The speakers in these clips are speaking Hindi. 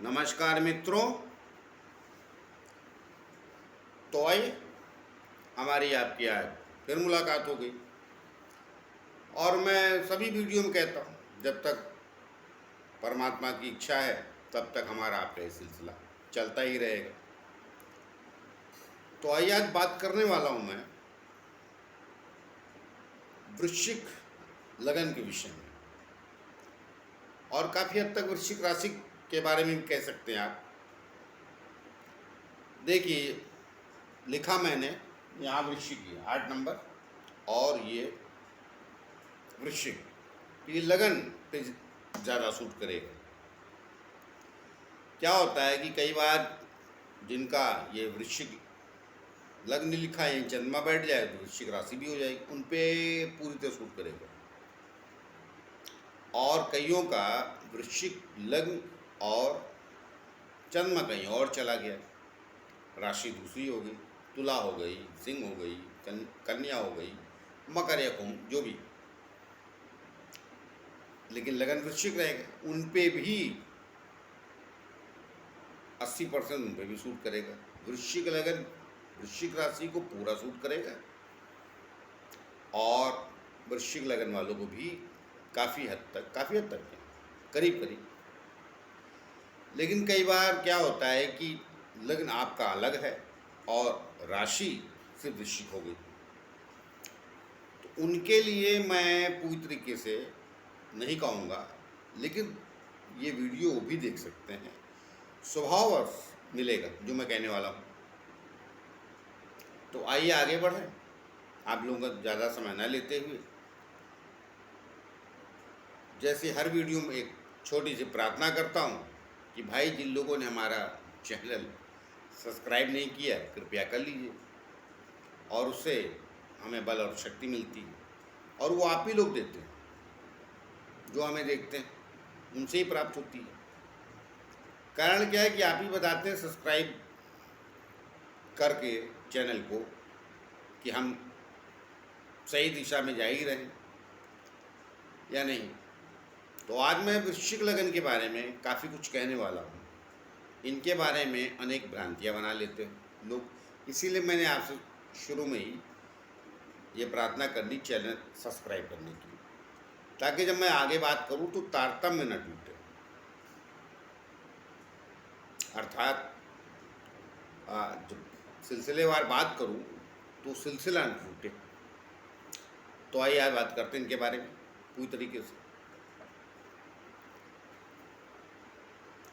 नमस्कार मित्रों। तो आइए हमारी आपकी आज फिर मुलाकात हो गई। और मैं सभी वीडियो में कहता हूँ, जब तक परमात्मा की इच्छा है तब तक हमारा आपका ये सिलसिला चलता ही रहेगा। तो आइए आज बात करने वाला हूँ मैं वृश्चिक लगन के विषय में, और काफ़ी हद तक वृश्चिक राशि के बारे में भी कह सकते हैं आप। देखिए, लिखा मैंने यहाँ वृश्चिक ही 8 नंबर, और ये वृश्चिक, ये लगन पे ज़्यादा सूट करेगा। क्या होता है कि कई बार जिनका ये वृश्चिक लग्न लिखा है, चंद्रमा बैठ जाए तो वृश्चिक राशि भी हो जाएगी, उन पे पूरी तरह सूट करेगा। और कईयों का वृश्चिक लग्न और चंद्रमा कहीं और चला गया, राशि दूसरी हो गई, तुला हो गई, सिंह हो गई, कन्या हो गई, मकर या कुंभ, जो भी, लेकिन लगन वृश्चिक रहेगा। उन पे भी 80% उन पे भी सूट करेगा। वृश्चिक लगन वृश्चिक राशि को पूरा सूट करेगा, और वृश्चिक लगन वालों को भी काफ़ी हद तक करीब करीब। लेकिन कई बार क्या होता है कि लग्न आपका अलग है और राशि सिर्फ वृश्चिक हो गई, तो उनके लिए मैं पूरी तरीके से नहीं कहूँगा, लेकिन ये वीडियो भी देख सकते हैं, स्वभाववश मिलेगा जो मैं कहने वाला हूँ। तो आइए आगे बढ़ें, आप लोगों का ज़्यादा समय न लेते हुए। जैसे हर वीडियो में एक छोटी सी प्रार्थना करता हूँ कि भाई, जिन लोगों ने हमारा चैनल सब्सक्राइब नहीं किया कृपया कर लीजिए, और उससे हमें बल और शक्ति मिलती है, और वो आप ही लोग देते हैं जो हमें देखते हैं, उनसे ही प्राप्त होती है। कारण क्या है कि आप ही बताते हैं सब्सक्राइब करके चैनल को कि हम सही दिशा में जा ही रहें या नहीं। तो आज मैं वृश्चिक लगन के बारे में काफ़ी कुछ कहने वाला हूँ। इनके बारे में अनेक भ्रांतियाँ बना लेते हैं लोग, इसीलिए मैंने आपसे शुरू में ही ये प्रार्थना करनी चैनल सब्सक्राइब करने की, ताकि जब मैं आगे बात करूँ तो तारतम्य न टूटे, अर्थात जब सिलसिलेवार बात करूँ तो सिलसिला न टूटे। तो आइए आज बात करते हैं इनके बारे में पूरी तरीके से।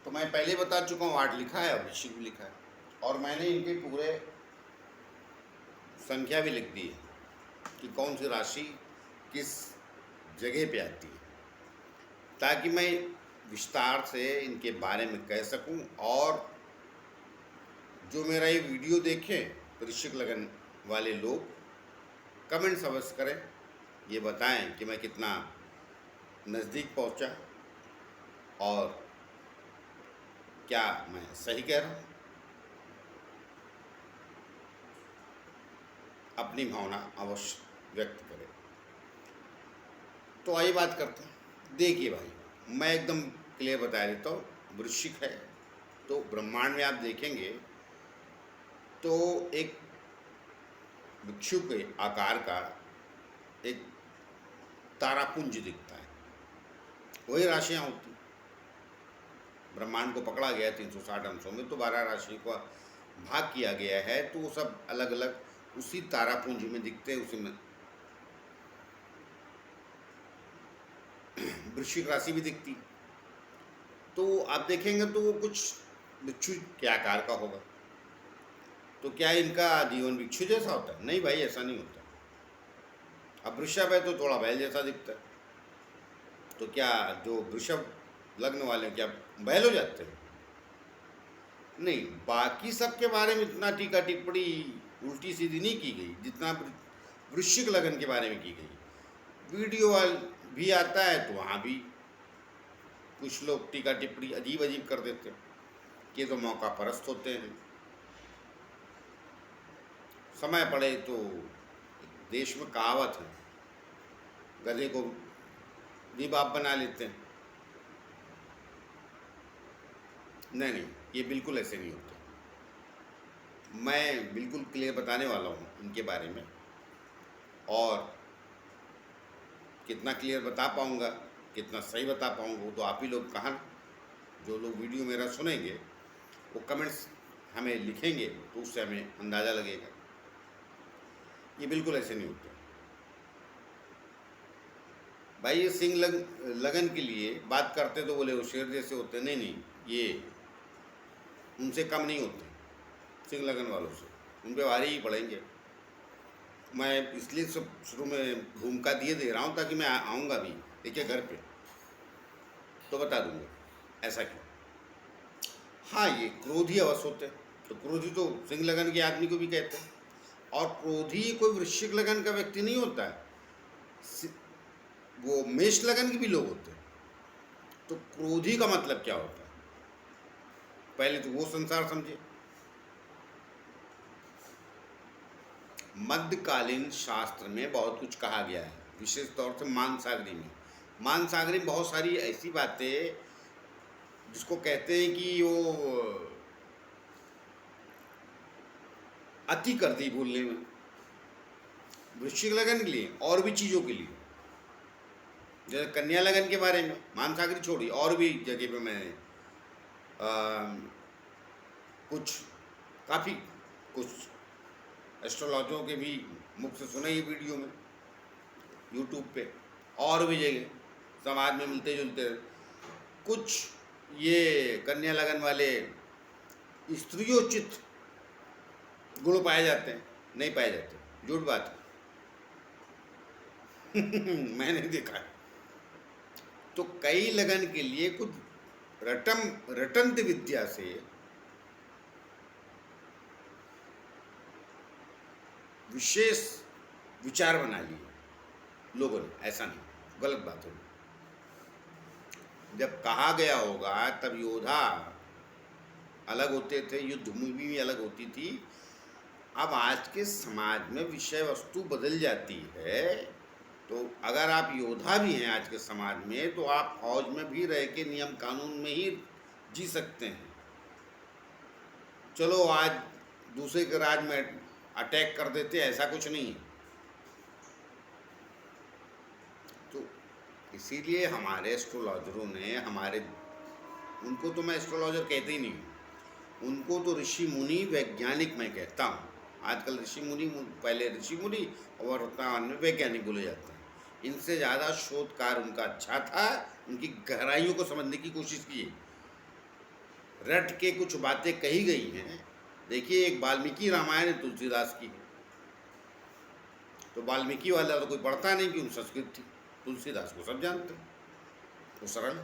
तो मैं पहले बता चुका हूँ, 8 लिखा है और वृश्चिक भी लिखा है, और मैंने इनके पूरे संख्या भी लिख दी है कि कौन सी राशि किस जगह पे आती है, ताकि मैं विस्तार से इनके बारे में कह सकूं, और जो मेरा ये वीडियो देखें वृश्चिक लगन वाले लोग कमेंट्स अवश्य करें, ये बताएं कि मैं कितना नज़दीक पहुंचा और क्या मैं सही कह रहा हूँ। अपनी भावना अवश्य व्यक्त करें। तो आइए बात करते हैं। देखिए भाई, मैं एकदम क्लियर बता देता हूँ, वृश्चिक है तो ब्रह्मांड में आप देखेंगे तो एक भिक्षु के आकार का एक तारापुंज दिखता है, वही राशियाँ होती। ब्रह्मांड को पकड़ा गया 360 अंशों में, तो 12 राशि को भाग किया गया है, तो वो सब अलग अलग उसी तारापुंज में दिखते हैं। उसी में वृश्चिक राशि भी दिखती, तो आप देखेंगे तो वो कुछ भिक्षु के आकार का होगा। तो क्या इनका जीवन भिक्षु जैसा होता है? नहीं भाई, ऐसा नहीं होता। अब वृषभ है तो थोड़ा बैल जैसा दिखता है, तो क्या जो वृषभ लग्न वाले क्या बैल हो जाते हैं? नहीं। बाकी सब के बारे में इतना टीका टिप्पणी उल्टी सीधी नहीं की गई जितना वृश्चिक लगन के बारे में की गई। वीडियो वाल भी आता है तो वहाँ भी कुछ लोग टीका टिप्पणी अजीब अजीब कर देते हैं कि तो मौका परस्त होते हैं। समय पड़े तो देश में कहावत है, गधे को भी बाप बना लेते हैं। नहीं नहीं, ये बिल्कुल ऐसे नहीं होते। मैं बिल्कुल क्लियर बताने वाला हूँ इनके बारे में, और कितना क्लियर बता पाऊँगा, कितना सही बता पाऊँगा, वो तो आप ही लोग कहा ना। जो लोग वीडियो मेरा सुनेंगे वो कमेंट्स हमें लिखेंगे, तो उससे हमें अंदाज़ा लगेगा। ये बिल्कुल ऐसे नहीं होते भाई। ये लगन के लिए बात करते तो बोले वो शेर जैसे होते, नहीं नहीं, ये उनसे कम नहीं होते। सिंह लगन वालों से उन पे भारी ही पड़ेंगे। मैं इसलिए सब शुरू में भूमिका दिए दे रहा हूँ ताकि मैं आऊँगा भी, देखिए घर पे तो बता दूँगा ऐसा क्यों। हाँ, ये क्रोधी अवश्य होते हैं, तो क्रोधी तो सिंह लगन के आदमी को भी कहते हैं। और क्रोधी कोई वृश्चिक लगन का व्यक्ति नहीं होता है, वो मेष लगन के भी लोग होते हैं। तो क्रोधी का मतलब क्या होता है, पहले तो वो संसार समझे। मध्यकालीन शास्त्र में बहुत कुछ कहा गया है, विशेष तौर से मानसागरी में। मानसागरी में बहुत सारी ऐसी बातें जिसको कहते हैं कि वो अति कर दी बोलने में, वृश्चिक लगन के लिए और भी चीज़ों के लिए। जैसे कन्या लगन के बारे में मानसागरी छोड़ी, और भी जगह पे मैंने कुछ काफ़ी कुछ एस्ट्रोलॉजरों के भी मुख से सुना ये वीडियो में, यूट्यूब पे, और भी जगह समाज में मिलते जुलते कुछ ये कन्या लगन वाले स्त्रियोचित गुण पाए जाते हैं। नहीं पाए जाते, झूठ बात है। मैंने देखा है। तो कई लगन के लिए कुछ रटंत विद्या से विशेष विचार बना लिए लोगों ने, ऐसा नहीं, गलत बात होगी। जब कहा गया होगा तब योद्धा अलग होते थे, युद्ध भूमि भी अलग होती थी। अब आज के समाज में विषय वस्तु बदल जाती है, तो अगर आप योद्धा भी हैं आज के समाज में, तो आप फौज में भी रह के नियम कानून में ही जी सकते हैं। चलो आज दूसरे के राज में अटैक कर देते, ऐसा कुछ नहीं है। तो इसीलिए हमारे एस्ट्रोलॉजरों ने उनको तो मैं एस्ट्रोलॉजर कहते ही नहीं हूँ, उनको तो ऋषि मुनि वैज्ञानिक मैं कहता हूँ। आजकल ऋषि मुनि, पहले ऋषि मुनि और वर्तमान में वैज्ञानिक बोले जाते हैं। इनसे ज़्यादा शोध कार्य उनका अच्छा था, उनकी गहराइयों को समझने की कोशिश की, रट के कुछ बातें कही गई हैं। देखिए, एक वाल्मीकि रामायण है तुलसीदास की, तो वाल्मीकि वाला तो कोई पढ़ता नहीं कि उन संस्कृत थी। तुलसीदास को सब जानते हैं, वो सरल।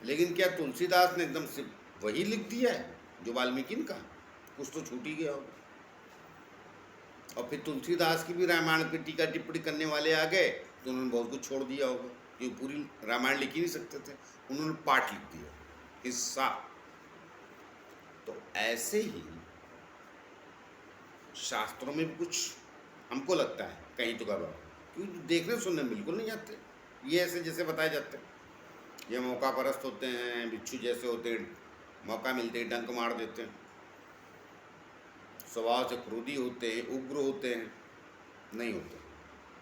लेकिन क्या तुलसीदास ने एकदम से वही लिख दिया है जो वाल्मीकि का? कुछ तो छूट ही गया होगा। और फिर तुलसीदास की भी रामायण पर टीका टिप्पणी करने वाले आ गए, तो उन्होंने बहुत कुछ छोड़ दिया होगा, क्योंकि पूरी रामायण लिख ही नहीं सकते थे, उन्होंने पाठ लिख दिया, हिस्सा। तो ऐसे ही शास्त्रों में भी कुछ हमको लगता है कहीं तो गड़बड़, क्योंकि देखने सुनने में बिल्कुल नहीं आते। ये ऐसे जैसे बताए जाते हैं, ये मौका परस्त होते हैं, बिच्छू जैसे होते हैं, मौका मिलते ही डंक मार देते हैं, स्वभाव से क्रोधी होते हैं, उग्र होते हैं। नहीं होते,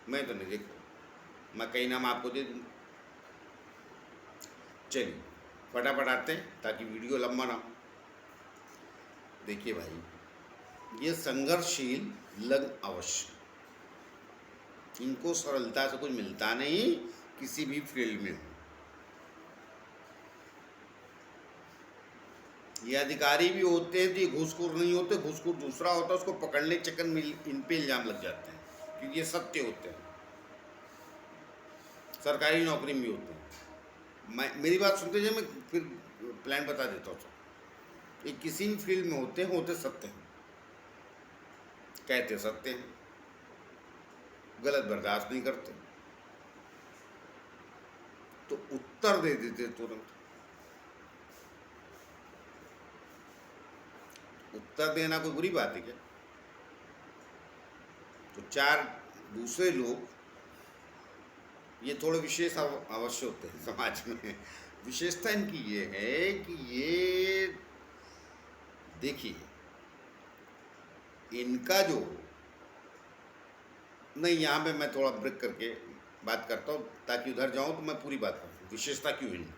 मैं तो नहीं देखता। मैं कई नाम आपको दे दूँगा। चलिए फटाफट आते हैं ताकि वीडियो लंबा ना हो। देखिए भाई, ये संघर्षशील लग्न अवश्य, इनको सरलता से कुछ मिलता नहीं किसी भी फील्ड में हो। ये अधिकारी भी होते हैं तो ये घूसखोर नहीं होते, घूसखोर दूसरा होता है, उसको पकड़ने के चक्कर में इन पे इल्जाम लग जाते हैं, क्योंकि ये सत्य होते हैं। सरकारी नौकरी में भी होते हैं। मेरी बात सुनते जाए, मैं फिर प्लान बता देता हूँ। ये किसी भी फील्ड में होते सत्य हैं, कहते सत्य हैं, गलत बर्दाश्त नहीं करते, तो उत्तर दे देते तुरंत। उत्तर देना कोई बुरी बात है क्या? तो चार दूसरे लोग ये थोड़े विशेष अवश्य होते हैं समाज में, विशेषता इनकी ये है कि ये देखिए, इनका जो, नहीं यहाँ पे मैं थोड़ा ब्रेक करके बात करता हूँ ताकि उधर जाऊँ तो मैं पूरी बात करूँ विशेषता क्यों है इनकी।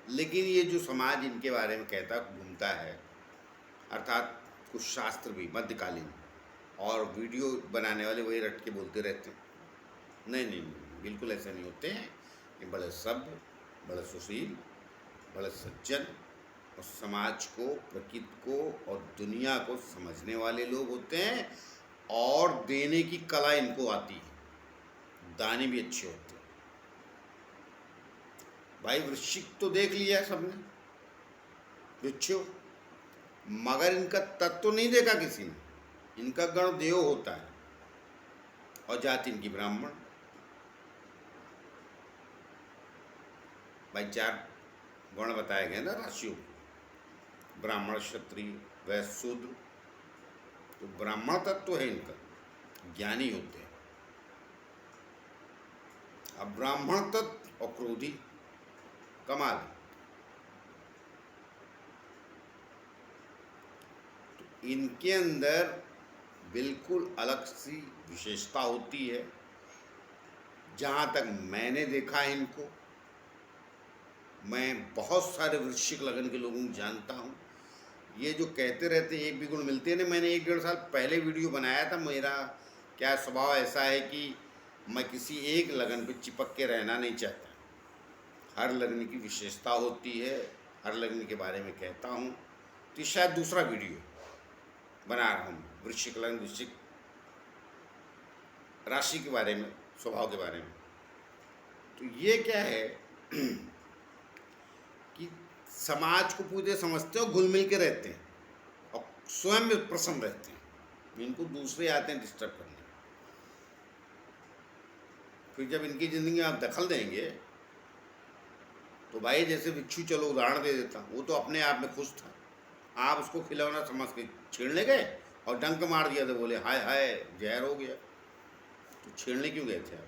लेकिन ये जो समाज इनके बारे में कहता घूमता है, अर्थात कुछ शास्त्र भी मध्यकालीन और वीडियो बनाने वाले वही रट के बोलते रहते हैं। नहीं नहीं नहीं, बिल्कुल ऐसे नहीं होते हैं। ये बड़े सभ्य, बड़े सुशील, बड़े सज्जन और समाज को, प्रकृति को और दुनिया को समझने वाले लोग होते हैं। और देने की कला इनको आती है, दाने भी अच्छे होते हैं। भाई वृश्चिक तो देख लिया सबने, वृक्षो, मगर इनका तत्व नहीं देखा किसी ने। इनका गण देव होता है और जाति इनकी ब्राह्मण। भाई 4 गण बताए गए ना राशियों, ब्राह्मण, क्षत्रिय, वैश्य, शूद्र। तो ब्राह्मण तत्व है इनका, ज्ञानी होते हैं। अब ब्राह्मण तत्व और क्रोधी, कमाल। तो इनके अंदर बिल्कुल अलग सी विशेषता होती है। जहाँ तक मैंने देखा है इनको, मैं बहुत सारे वृश्चिक लगन के लोगों को जानता हूँ। ये जो कहते रहते हैं एक भी गुण मिलते हैं ना, मैंने 1-1.5 साल पहले वीडियो बनाया था। मेरा क्या स्वभाव ऐसा है कि मैं किसी एक लगन पे चिपक के रहना नहीं चाहता। हर लगन की विशेषता होती है, हर लगन के बारे में कहता हूँ। तो शायद दूसरा वीडियो बना रहा हूँ वृश्चिक लगन, वृश्चिक राशि के बारे में, स्वभाव के बारे में। तो ये क्या है कि समाज को पूरे समझते हैं और घुल मिल के रहते हैं और स्वयं में प्रसन्न रहते हैं। इनको दूसरे आते हैं डिस्टर्ब करने। फिर जब इनकी ज़िंदगी में आप दखल देंगे तो भाई, जैसे बिच्छू, चलो उदाहरण दे देता, वो तो अपने आप में खुश था। आप उसको खिलौना समझ के छेड़ने गए और डंक मार दिया तो बोले हाय हाय जहर हो गया। तो छेड़ने क्यों गए थे आप?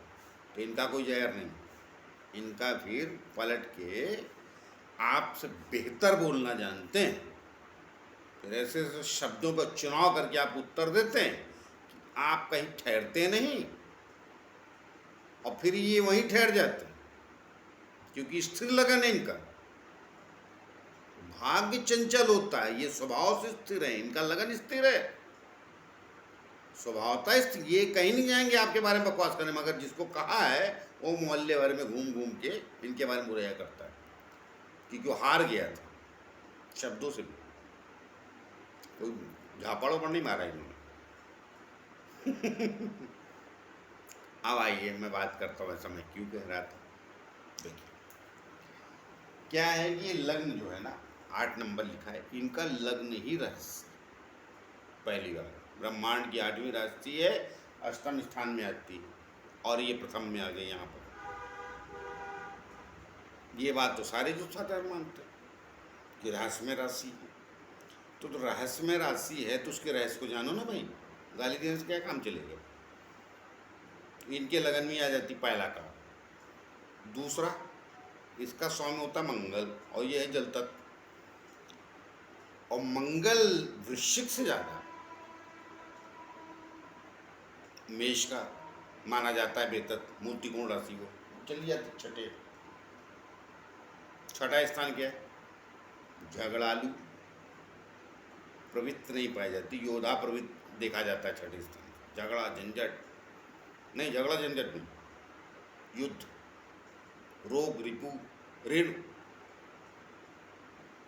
तो इनका कोई जहर नहीं, इनका फिर पलट के आपसे बेहतर बोलना जानते हैं। फिर ऐसे ऐसे शब्दों पर चुनाव करके आप उत्तर देते हैं कि आप कहीं ठहरते नहीं और फिर ये वहीं ठहर जाते हैं, क्योंकि स्थिर लगन है इनका। भाग्य चंचल होता है, ये स्वभाव से स्थिर है, इनका लगन स्थिर है, स्वभावता स्थिर। ये कहीं नहीं जाएंगे आपके बारे में बकवास करने, मगर जिसको कहा है वो मोहल्ले बारे में घूम घूम के इनके बारे में बुराया करता है, क्योंकि वो हार गया था शब्दों से भी। कोई झापड़ों पर नहीं मारा इन्होंने। अब आइए मैं बात करता हूँ ऐसा मैं क्यों कह रहा था। देखिए क्या है कि ये लग्न जो है ना, 8 नंबर लिखा है, इनका लग्न ही रहस्य। पहली बार ब्रह्मांड की 8वीं राशि है, अष्टम स्थान में आती है और ये प्रथम में आ गई यहाँ पर। ये बात तो सारे ज्योतिषाचार्य मानते हैं कि रहस्यमय राशि है। तो रहस्यमय राशि है तो उसके रहस्य को जानो ना भाई, गाली देने से क्या काम चलेगा। इनके लगन में आ जाती पहला का। दूसरा, इसका स्वामी होता मंगल और यह है जल तत्व। और मंगल वृश्चिक से ज़्यादा मेष का माना जाता है बेतत, मूर्तिकोण राशि को। चलिए जाती छठा स्थान क्या है? झगड़ालू, प्रवृत्ति नहीं पाई जाती, योद्धा प्रवृत्ति देखा जाता है छठे स्थान। झगड़ा झंझट नहीं, झगड़ा झंझट नहीं, युद्ध, रोग, रिपु, ऋण,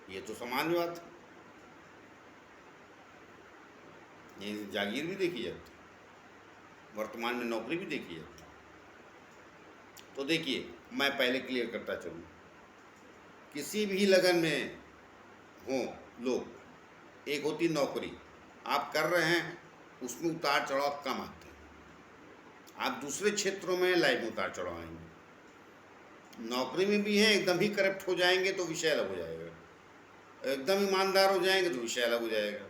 ये तो सामान्य बात है। ये जागीर भी देखी जाती, वर्तमान में नौकरी भी देखी जाती। तो देखिए मैं पहले क्लियर करता चलूँ, किसी भी लगन में हो लोग, एक होती नौकरी, आप कर रहे हैं उसमें उतार चढ़ाव कम आते हैं। आप दूसरे क्षेत्रों में लाइफ में उतार चढ़ाव आएंगे। नौकरी में भी है, एकदम ही करप्ट हो जाएंगे तो विषय अलग हो जाएगा, एकदम ईमानदार हो जाएंगे तो विषय अलग हो जाएगा,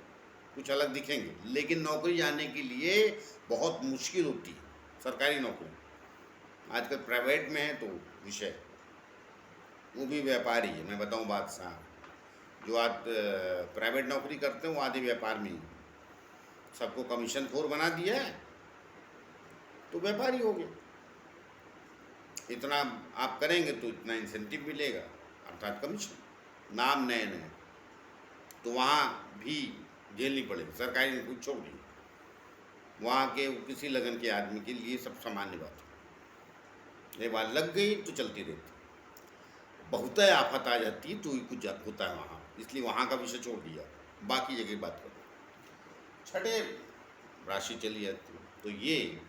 कुछ अलग दिखेंगे। लेकिन नौकरी जाने के लिए बहुत मुश्किल होती है। सरकारी नौकरी आजकल प्राइवेट में है तो विषय, वो भी व्यापारी है। मैं बताऊं बात साहब, जो आज प्राइवेट नौकरी करते हैं वो आधे व्यापार में ही, सबको कमीशन खोर बना दिया है तो व्यापारी हो गया। इतना आप करेंगे तो इतना इंसेंटिव मिलेगा, अर्थात कमीशन। नाम नए नए तो वहाँ भी झेलनी पड़ेगी, सरकारी ने कुछ छोड़ दी। वहाँ के किसी लगन के आदमी के लिए सब सामान्य बात है। एक बार लग गई तो चलती रहती, बहुत आफत आ जाती है तो ही कुछ होता है वहाँ, इसलिए वहाँ का विषय छोड़ दिया, बाकी जगह बात करो। छठे राशि चली जाती है तो ये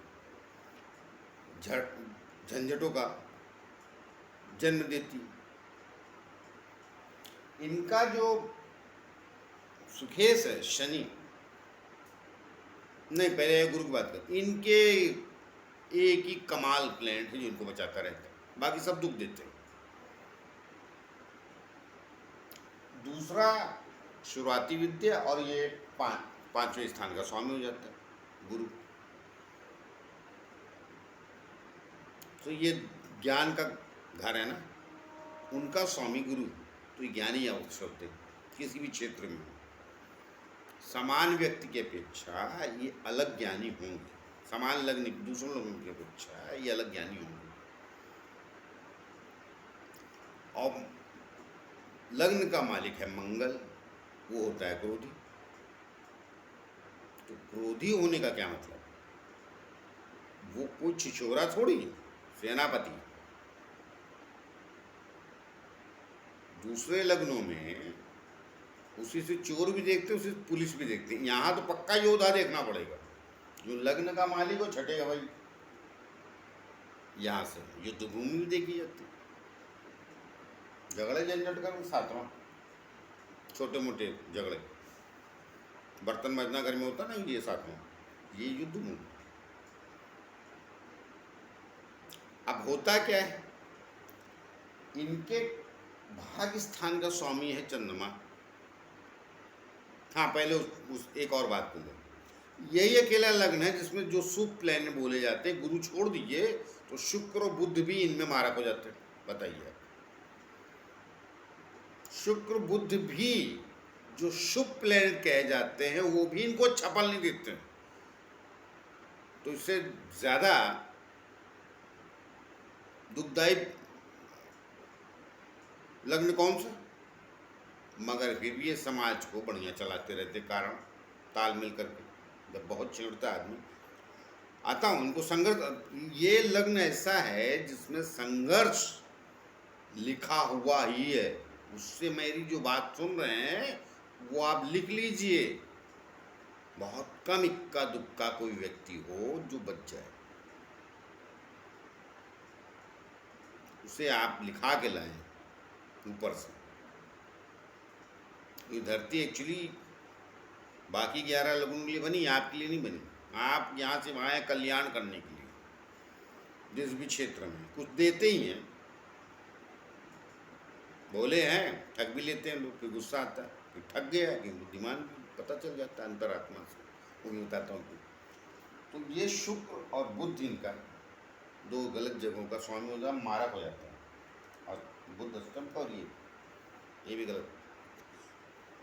झंझटों का जन्म देती। इनका जो सुखेश है शनि, नहीं पहले गुरु की बात कर, इनके एक ही कमाल प्लैनेट है जो इनको बचाता रहता है, बाकी सब दुख देते हैं। दूसरा शुरुआती विद्या, और ये पांचवें स्थान का स्वामी हो जाता है गुरु। तो ये ज्ञान का घर है ना, उनका स्वामी गुरु, तो ये ज्ञानी होते किसी भी क्षेत्र में। समान व्यक्ति की अपेक्षा ये अलग ज्ञानी होंगे, समान लग्न दूसरों लोगों की अपेक्षा ये अलग ज्ञानी होंगे। और लग्न का मालिक है मंगल, वो होता है क्रोधी। तो क्रोधी होने का क्या मतलब, वो कोई छिछोरा थोड़ी, सेनापति। दूसरे लग्नों में उसी से चोर भी देखते, उसी से पुलिस भी देखते, यहाँ तो पक्का योद्धा देखना पड़ेगा। जो लग्न का मालिक हो छठेगा भाई, यहाँ से युद्ध भूमि भी देखी जाती, झगड़े झंझट का सातवां, छोटे मोटे झगड़े, बर्तन मजना घर में होता ना, ये सातवां, ये युद्ध भूमि। अब होता क्या है, इनके भाग्य स्थान का स्वामी है चंद्रमा। हाँ पहले उस एक और बात कर लो, यही अकेला लग्न है जिसमें जो शुभ प्लेनेट बोले जाते हैं, गुरु छोड़ दीजिए तो शुक्र और बुध भी इनमें मारक हो जाते हैं। बताइए, शुक्र बुध भी जो शुभ प्लेनेट कहे जाते हैं वो भी इनको अच्छा फल नहीं देते हैं। तो इससे ज्यादा दुखदायी लग्न कौन सा, मगर फिर भी ये समाज को बढ़िया चलाते रहते, कारण तालमेल करके। जब बहुत चिढ़ता आदमी आता हूँ इनको संघर्ष, ये लग्न ऐसा है जिसमें संघर्ष लिखा हुआ ही है। उससे मेरी जो बात सुन रहे हैं वो आप लिख लीजिए, बहुत कम इक्का दुक्का कोई व्यक्ति हो जो बच जाए, उसे आप लिखा के लाएं ऊपर से। ये धरती एक्चुअली बाकी 11 लोगों के लिए बनी, आपके लिए नहीं बनी। आप यहाँ से वहाँ कल्याण करने के लिए, जिस भी क्षेत्र में कुछ देते ही हैं। बोले हैं, ठग भी लेते हैं लोग, फिर गुस्सा आता है कि ठग गया, कि बुद्धिमान भी पता चल जाता है अंतरात्मा से, वो भी बताता हूँ। तो ये शुक्र और बुध इनका दो गलत जगहों का स्वामी होता है, मारक हो जाता है। और बुध अष्टम का, और ये भी गलत।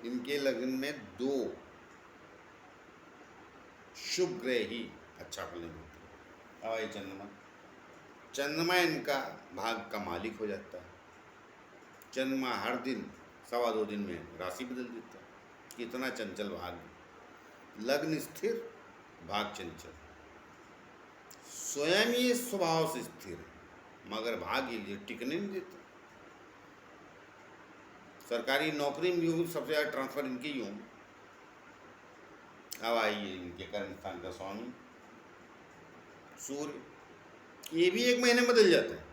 इनके लग्न में दो शुभ ग्रह ही अच्छा फल नहीं होते। अब चंद्रमा, चंद्रमा इनका भाग का मालिक हो जाता है। चंद्रमा हर दिन 2.25 दिन में राशि बदल देता है, कितना चंचल भाग्य। लग्न स्थिर, भाग चंचल, स्वयं ये स्वभाव से स्थिर है मगर भाग्य ये टिकने नहीं देता। सरकारी नौकरी में भी हो, सबसे ज़्यादा ट्रांसफर इनके ही होंगे। अब आइए इनके कर्म स्थान का स्वामी सूर्य, ये भी 1 महीने में बदल जाता है,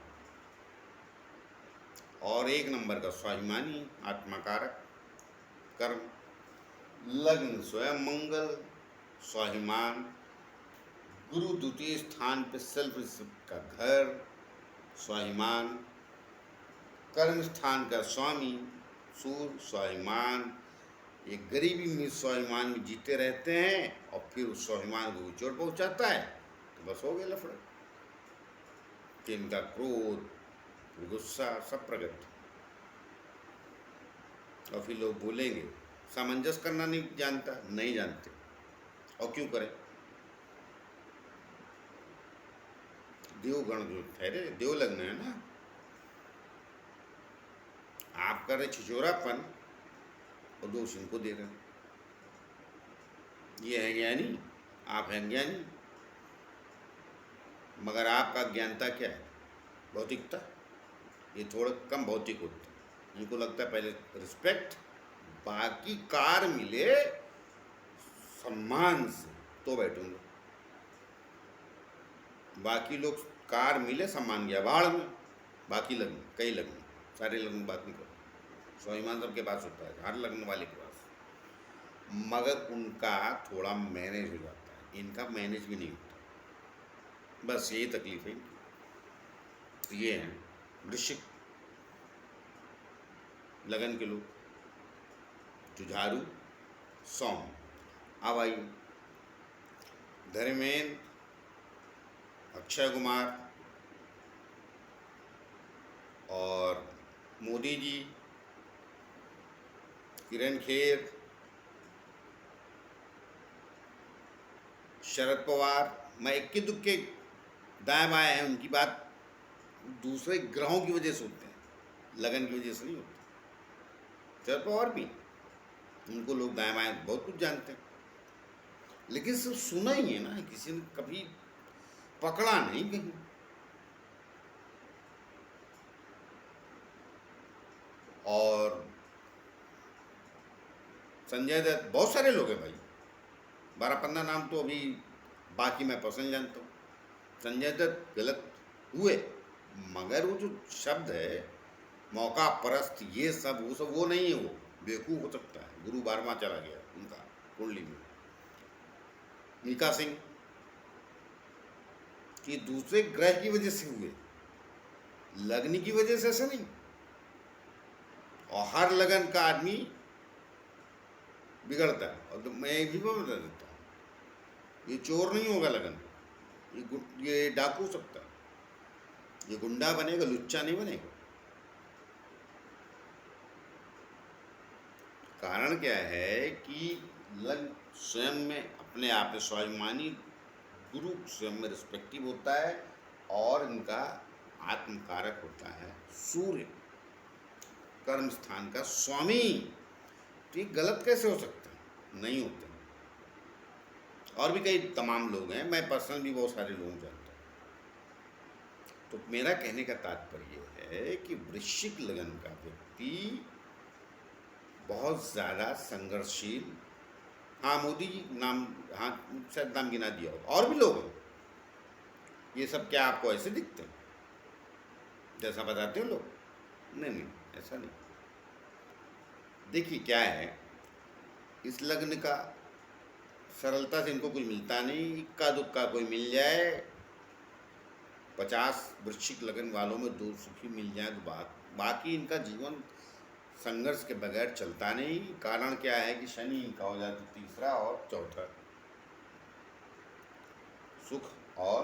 और 1 नंबर का स्वाभिमानी आत्माकारक कर्म। लग्न स्वयं मंगल, स्वाभिमान, गुरु द्वितीय स्थान पे सेल्फ रिस्पेक्ट का घर, स्वाभिमान, कर्म स्थान का स्वामी सूर्य, स्वाभिमान। ये गरीबी में स्वाभिमान में जीते रहते हैं और फिर उस स्वाभिमान को चोट पहुंचाता है तो बस हो गए लफड़े। इनका क्रोध, गुस्सा सब प्रकट। और फिर लोग बोलेंगे सामंजस्य करना नहीं जानता, नहीं जानते, और क्यों करें। देवगण जो ठहरे, देव लग्न है ना, आप कर रहे छिचोरापन और दोष इनको दे रहे हैं। ये है ज्ञानी, आप हैं ज्ञानी, मगर आपका ज्ञानता क्या है? भौतिकता। ये थोड़ा कम भौतिक होता है, इनको लगता है पहले रिस्पेक्ट, बाकी कार मिले सम्मान से तो बैठूंगा। बाकी लोग कार मिले सम्मान गया बाढ़ में, बाकी लग्न, कई लग्न, सारे लग्न बात नहीं करो, स्वाभिमान सबके पास होता है, हर लग्न वाले के पास, मगर उनका थोड़ा मैनेज हो जाता है, इनका मैनेज भी नहीं होता। बस यही तकलीफ है। तो ये हैं वृश्चिक लगन के लोग, जुझारू, सौम। अब आइए धर्मेंद्र, अक्षय कुमार और मोदी जी, किरण खेर, शरद पवार, मैं इक्के दुक्के दाएं बाएं हैं, उनकी बात दूसरे ग्रहों की वजह से होते हैं, लगन की वजह से नहीं होते। शरद पवार भी, उनको लोग दाएं बाएं बहुत कुछ जानते हैं, लेकिन सब सुना ही है ना, किसी ने कभी पकड़ा नहीं कहीं। और संजय दत्त, बहुत सारे लोग हैं भाई, 12-15 नाम तो अभी बाकी मैं पर्सनल जानता हूँ। संजय दत्त गलत हुए, मगर वो जो शब्द है मौका परस्त, ये सब वो नहीं है, वो बेवकूफ़ हो सकता है। गुरु 12वां चला गया उनका कुंडली में। मीका सिंह कि दूसरे ग्रह की वजह से हुए, लगन की वजह से ऐसा नहीं। और हर लगन का आदमी बिगड़ता है, और तो मैं भी बता देता हूँ, ये चोर नहीं होगा लगन, ये डाकू सकता है, ये गुंडा बनेगा, लुच्चा नहीं बनेगा। कारण क्या है कि लग्न स्वयं में अपने आप में स्वाभिमानी, गुरु स्वयं में रिस्पेक्टिव होता है, और इनका आत्मकारक होता है सूर्य, कर्म स्थान का स्वामी। तो ये गलत कैसे हो सकता है? नहीं होते। और भी कई तमाम लोग हैं, मैं पर्सनल भी बहुत सारे लोग जानता हूँ। तो मेरा कहने का तात्पर्य है कि वृश्चिक लगन का व्यक्ति बहुत ज़्यादा संघर्षशील, हाँ मोदी जी नाम, हाँ शायद नाम गिना दिया होगा, और भी लोग हैं। ये सब क्या आपको ऐसे दिखते हैं जैसा बताते हो लोग? नहीं, ऐसा नहीं। देखिए क्या है, इस लग्न का सरलता से इनको कुछ मिलता नहीं, इक्का दुक्का कोई मिल जाए, 50 वृश्चिक लगन वालों में 2 सुखी मिल जाए तो बाकी इनका जीवन संघर्ष के बगैर चलता नहीं। कारण क्या है कि शनि इनका हो जाता तीसरा और चौथा, सुख और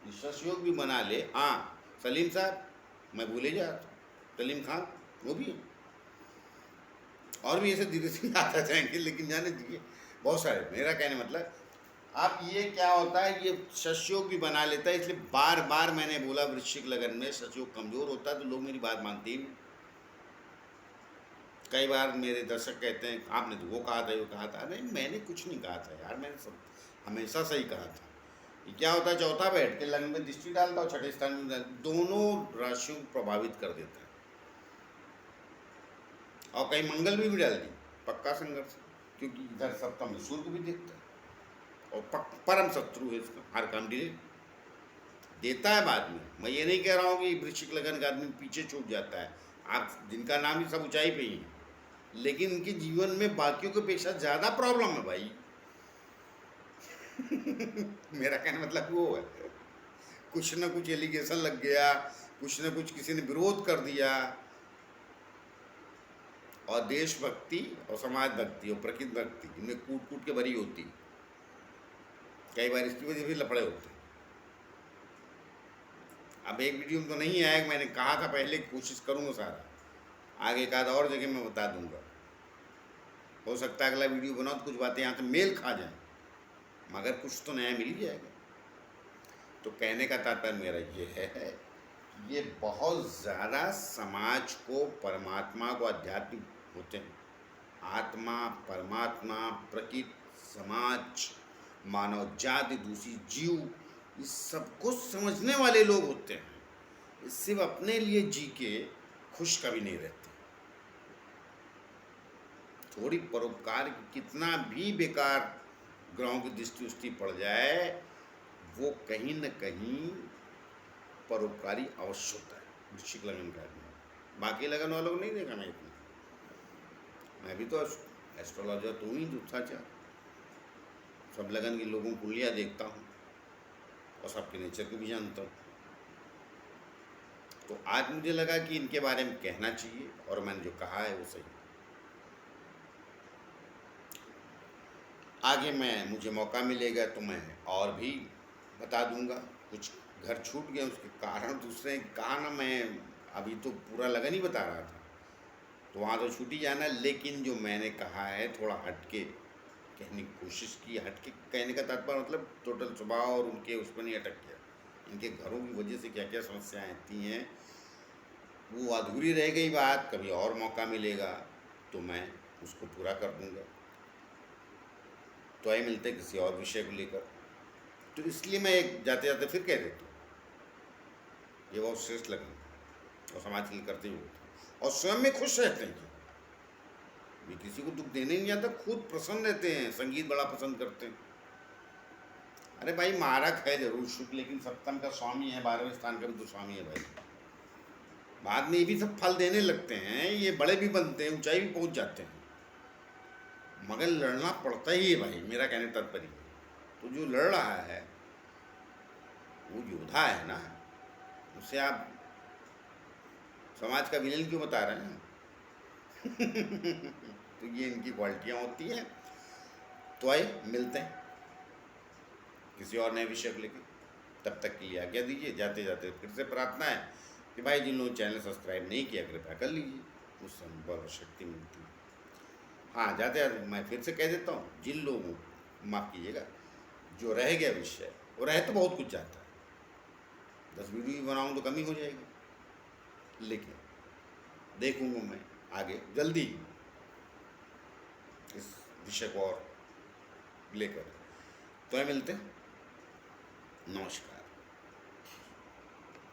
विश्वास योग भी बना ले। हाँ सलीम साहब, मैं भूले जाता, सलीम खान वो भी, और भी ऐसे धीरे धीरे आता जाएंगे, लेकिन जाने दीजिए बहुत सारे। मेरा कहने मतलब, अब ये क्या होता है, ये शशयोग भी बना लेता है, इसलिए बार बार मैंने बोला वृश्चिक लगन में शशयोग कमजोर होता है, तो लोग मेरी बात मानते ही नहीं। कई बार मेरे दर्शक कहते हैं आपने तो वो कहा था, वो कहा था। नहीं, मैंने कुछ नहीं कहा था यार, मैंने सब हमेशा सही कहा था। ये क्या होता है, चौथा बैठ के लगन में दृष्टि डालता और छठे स्थान में दोनों राशियों को प्रभावित कर देता है, और कहीं मंगल भी डाल दी, पक्का संघर्ष, क्योंकि इधर सप्तम में सूर्य को भी देखता है, और परम शत्रु है इसका, हर काम डिले देता है बाद में। मैं ये नहीं कह रहा हूँ कि वृश्चिक लगन का आदमी पीछे छूट जाता है, आप जिनका नाम ही सब ऊंचाई पे ही है, लेकिन उनके जीवन में बाकियों की अपेक्षा ज़्यादा प्रॉब्लम है भाई। मेरा कहने मतलब वो है, कुछ ना कुछ एलिगेशन लग गया, कुछ ना कुछ किसी ने विरोध कर दिया, और देशभक्ति और समाज भक्ति और प्रकृति भक्ति इनमें कूट कूट के भरी होती, कई बार इसकी वजह से लफड़े होते हैं। अब एक वीडियो में तो नहीं आया, मैंने कहा था पहले, कोशिश करूँगा सारा, आगे एक आध और जगह मैं बता दूंगा। हो सकता है अगला वीडियो बनाओ तो कुछ बातें यहाँ से मेल खा जाएं, मगर कुछ तो नया मिल ही जाएगा। तो कहने का तात्पर्य मेरा ये है, ये बहुत ज़्यादा समाज को, परमात्मा को, आध्यात्मिक होते हैं, आत्मा, परमात्मा, प्रकृति, समाज, मानव जाति, दूसरी जीव, इस सबको समझने वाले लोग होते हैं। सिर्फ अपने लिए जी के खुश कभी नहीं रहते। थोड़ी परोपकार की कितना भी बेकार ग्रहों की दृष्टि उष्टि पड़ जाए, वो कहीं न कहीं परोपकारी अवश्य होता है। वृश्चिक लगन का आदमी, बाकी लगन वालों को नहीं देखा मैं इतना। मैं भी तो एस्ट्रोलॉजर तो ही दूसरा सब लगन के लोगों को लिया देखता हूँ और सबके नेचर को भी जानता हूँ। तो आज मुझे लगा कि इनके बारे में कहना चाहिए, और मैंने जो कहा है वो सही। आगे मुझे मौका मिलेगा तो मैं और भी बता दूंगा। कुछ घर छूट गए, उसके कारण दूसरे कहा ना, मैं अभी तो पूरा लगन ही बता रहा था, तो वहाँ तो छूट ही जाना। लेकिन जो मैंने कहा है थोड़ा हटके कहने की कोशिश की। हटके कहने का तात्पर्य मतलब टोटल स्वभाव और उनके उस पर नहीं अटक गया। इनके घरों की वजह से क्या क्या समस्याएं आती हैं वो अधूरी रह गई बात। कभी और मौका मिलेगा तो मैं उसको पूरा कर दूंगा। तो आइए मिलते किसी और विषय को लेकर। तो इसलिए मैं एक जाते जाते फिर कह देता हूँ, ये बहुत श्रेष्ठ लगन और समाज के लिए करते हुए और स्वयं में खुश रहते हैं। ये किसी को दुख देने नहीं आता, खुद प्रसन्न रहते हैं, संगीत बड़ा पसंद करते हैं। अरे भाई मारक है जरूर शुक्ल, लेकिन सप्तम का स्वामी है, 12वें स्थान का भी तो स्वामी है भाई। बाद में ये भी सब फल देने लगते हैं, ये बड़े भी बनते हैं, ऊंचाई भी पहुंच जाते हैं, मगर लड़ना पड़ता ही है भाई, मेरा कहने तात्पर्य। तो जो लड़ रहा है वो योद्धा है ना, उसे आप समाज का विलेन क्यों बता रहे हैं? तो ये इनकी क्वालिटियाँ होती हैं। तो आइए मिलते हैं किसी और नए विषय को लेकर। तब तक के लिए आज्ञा दीजिए। जाते जाते फिर से प्रार्थना है कि भाई जिन लोगों ने चैनल सब्सक्राइब नहीं किया कृपया कर लीजिए, उससे हमें बहुत शक्ति मिलती है। हाँ, जाते जाते मैं फिर से कह देता हूँ, जिन लोगों, माफ़ कीजिएगा, जो रह गया विषय, वो रह तो बहुत कुछ जाता है, 10 वीडियो भी बनाऊँ तो कम ही हो जाएगी, लेकिन देखूँगा मैं आगे जल्दी इस विषय को और लेकर। तो मिलते हैं। नमस्कार।